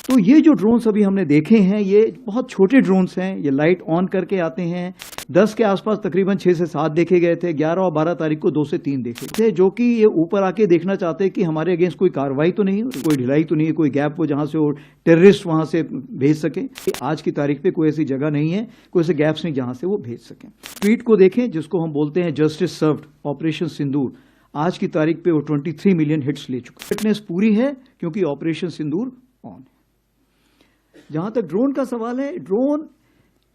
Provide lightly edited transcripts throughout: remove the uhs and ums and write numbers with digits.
तो ये जो ड्रोन्स अभी हमने देखे हैं ये बहुत छोटे ड्रोन्स हैं। ये लाइट ऑन करके आते हैं। 10 के आसपास तकरीबन 6 से 7 देखे गए थे। 11 और 12 तारीख को 2 से 3 देखे थे, जो कि ये ऊपर आके देखना चाहते हैं कि हमारे अगेंस्ट कोई कार्रवाई तो नहीं, कोई ढिलाई तो नहीं, कोई गैप हो जहां से वो टेररिस्ट वहां से भेज सके। आज की तारीख पे कोई ऐसी जगह नहीं है, कोई ऐसे गैप्स नहीं जहां से वो भेज सकें। ट्वीट को देखें जिसको हम बोलते हैं जस्टिस सर्व्ड ऑपरेशन सिंदूर। आज की तारीख पे वो 23 मिलियन हिट्स ले चुका है। फिटनेस पूरी है क्योंकि ऑपरेशन सिंदूर ऑन है। जहां तक ड्रोन का सवाल है, ड्रोन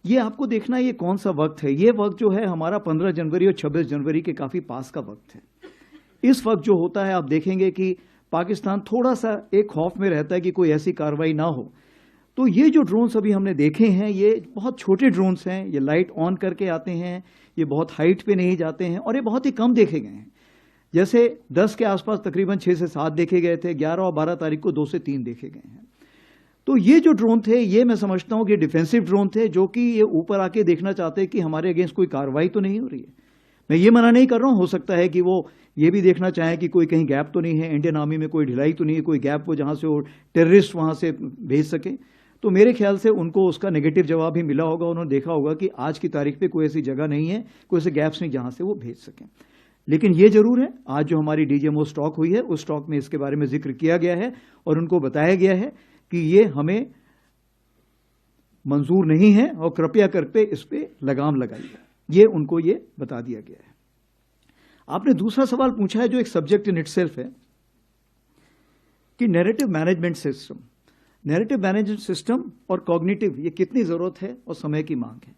ये आपको देखना ये कौन सा वक्त है। ये वक्त जो है हमारा 15 जनवरी और 26 जनवरी के काफी पास का वक्त है। इस वक्त जो होता है आप देखेंगे कि पाकिस्तान थोड़ा सा एक खौफ में रहता है कि कोई ऐसी कार्रवाई ना हो। तो ये जो ड्रोन्स अभी हमने देखे हैं ये बहुत छोटे ड्रोन्स हैं। ये लाइट ऑन करके आते हैं, ये बहुत हाइट पे नहीं जाते हैं और ये बहुत ही कम देखे गए हैं। जैसे 10 के आसपास तकरीबन 6 से 7 देखे गए थे। 11 और 12 तारीख को 2 से 3 देखे गए हैं। तो ये जो ड्रोन थे ये मैं समझता हूं कि डिफेंसिव ड्रोन थे, जो कि ये ऊपर आके देखना चाहते हैं कि हमारे अगेंस्ट कोई कार्रवाई तो नहीं हो रही है। मैं ये मना नहीं कर रहा हूं, हो सकता है कि वो ये भी देखना चाहें कि कोई कहीं गैप तो नहीं है, इंडियन आर्मी में कोई ढिलाई तो नहीं है, कोई गैप हो जहां से वो टेररिस्ट वहां से भेज सके। तो मेरे ख्याल से उनको उसका नेगेटिव जवाब ही मिला होगा। उन्होंने देखा होगा कि आज की तारीख पे कोई ऐसी जगह नहीं है, कोई ऐसे गैप्स नहीं जहां से वो भेज सकें। लेकिन ये जरूर है, आज जो हमारी डीजीएमओ स्टॉक हुई है उस स्टॉक में इसके बारे में जिक्र किया गया है और उनको बताया गया है कि ये हमें मंजूर नहीं है और कृपया करके इस पे लगाम लगाइए। ये उनको ये बता दिया गया है। आपने दूसरा सवाल पूछा है जो एक सब्जेक्ट इन इटसेल्फ है कि narrative management system. Narrative management system और कॉग्निटिव ये कितनी जरूरत है और समय की मांग है।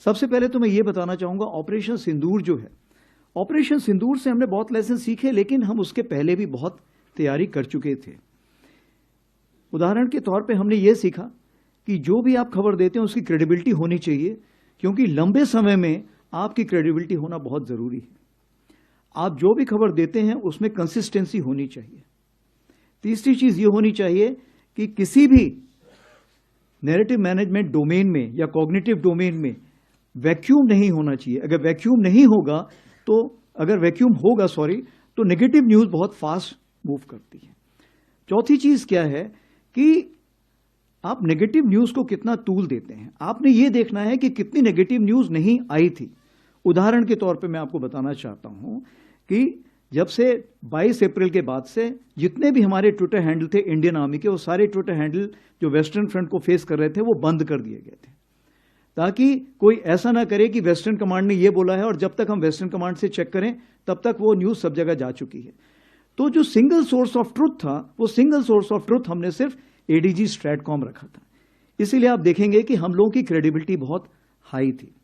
सबसे पहले तो मैं ये बताना चाहूंगा ऑपरेशन सिंदूर जो है, ऑपरेशन सिंदूर से हमने बहुत लेसन सीखे, लेकिन हम उसके पहले भी बहुत तैयारी कर चुके थे। उदाहरण के तौर पे हमने ये सीखा कि जो भी आप खबर देते हैं उसकी क्रेडिबिलिटी होनी चाहिए, क्योंकि लंबे समय में आपकी क्रेडिबिलिटी होना बहुत जरूरी है। आप जो भी खबर देते हैं उसमें कंसिस्टेंसी होनी चाहिए। तीसरी चीज ये होनी चाहिए कि किसी भी नैरेटिव मैनेजमेंट डोमेन में या कॉग्निटिव डोमेन में वैक्यूम नहीं होना चाहिए। अगर वैक्यूम नहीं होगा तो नेगेटिव न्यूज बहुत फास्ट मूव करती है। चौथी चीज क्या है कि आप नेगेटिव न्यूज को कितना तूल देते हैं। आपने ये देखना है कि कितनी नेगेटिव न्यूज नहीं आई थी। उदाहरण के तौर पे मैं आपको बताना चाहता हूं कि जब से 22 अप्रैल के बाद से जितने भी हमारे ट्विटर हैंडल थे इंडियन आर्मी के, वो सारे ट्विटर हैंडल जो वेस्टर्न फ्रंट को फेस कर रहे थे वो बंद कर दिए गए थे, ताकि कोई ऐसा ना करे कि वेस्टर्न कमांड ने ये बोला है और जब तक हम वेस्टर्न कमांड से चेक करें तब तक वो न्यूज सब जगह जा चुकी है। तो जो सिंगल सोर्स ऑफ ट्रुथ था, वो सिंगल सोर्स ऑफ ट्रुथ हमने सिर्फ एडीजी स्ट्रैटकॉम रखा था। इसीलिए आप देखेंगे कि हम लोगों की क्रेडिबिलिटी बहुत हाई थी।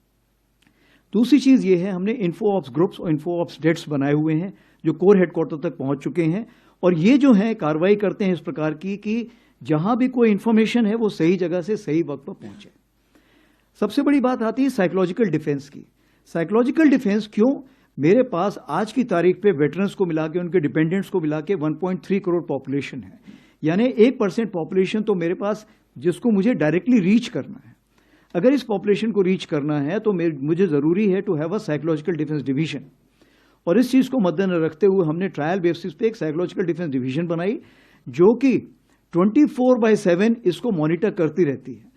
दूसरी चीज ये है, हमने इन्फो ऑप्स ग्रुप्स और इन्फो ऑप्स डेस्क बनाए हुए हैं जो कोर हेडक्वार्टर तक पहुंच चुके हैं और ये जो है कार्रवाई करते हैं इस प्रकार की कि जहां भी कोई इंफॉर्मेशन है वो सही जगह से सही वक्त पर पहुंचे। सबसे बड़ी बात आती है साइकोलॉजिकल डिफेंस की। साइकोलॉजिकल डिफेंस क्यों? मेरे पास आज की तारीख पे वेटरन्स को मिला के, उनके डिपेंडेंट्स को मिला के 1.3 करोड़ पॉपुलेशन है, यानी 1% पॉपुलेशन तो मेरे पास जिसको मुझे डायरेक्टली रीच करना है। अगर इस पॉपुलेशन को रीच करना है तो मुझे जरूरी है to have a psychological defence division. और इस चीज को मद्देनजर रखते हुए हमने ट्रायल बेसिस पे एक साइकोलॉजिकल डिफेंस डिवीजन बनाई जो कि 24/7 इसको मॉनिटर करती रहती है।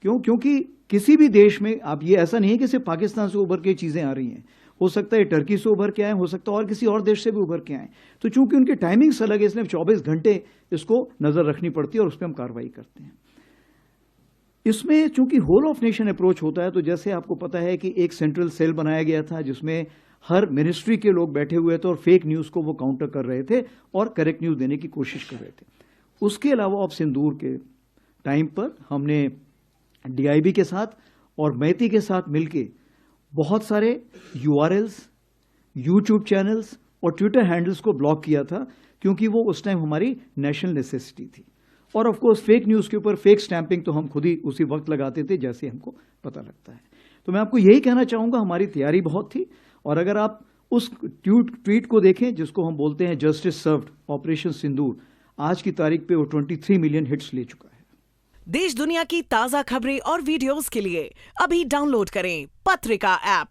क्यों? क्योंकि किसी भी देश में आप ये ऐसा नहीं है कि सिर्फ पाकिस्तान से उभर के चीजें आ रही हैं, हो सकता है टर्की से उभर के आए, हो सकता है और किसी और देश से भी उभर के आए। तो चूंकि उनके टाइमिंग्स अलग है इसलिए 24 घंटे इसको नजर रखनी पड़ती है और उस पर हम कार्रवाई करते हैं। इसमें चूंकि होल ऑफ नेशन अप्रोच होता है, तो जैसे आपको पता है कि एक सेंट्रल सेल बनाया गया था जिसमें हर मिनिस्ट्री के लोग बैठे हुए थे और फेक न्यूज को वो काउंटर कर रहे थे और करेक्ट न्यूज देने की कोशिश कर रहे थे। उसके अलावा अब सिंदूर के टाइम पर हमने डीआईबी के साथ और मैती के साथ मिलके बहुत सारे यूआरएल्स, यूट्यूब चैनल्स और ट्विटर हैंडल्स को ब्लॉक किया था, क्योंकि वो उस टाइम हमारी नेशनल नेसेसिटी थी। और ऑफ कोर्स फेक न्यूज के ऊपर फेक स्टैंपिंग तो हम खुद ही उसी वक्त लगाते थे जैसे हमको पता लगता है। तो मैं आपको यही कहना चाहूंगा, हमारी तैयारी बहुत थी। और अगर आप उस ट्वीट को देखें जिसको हम बोलते हैं जस्टिस सर्व्ड ऑपरेशन सिंदूर, आज की तारीख पे वो 23 मिलियन हिट्स ले चुका है। देश दुनिया की ताजा खबरें और वीडियोस के लिए अभी डाउनलोड करें पत्रिका ऐप।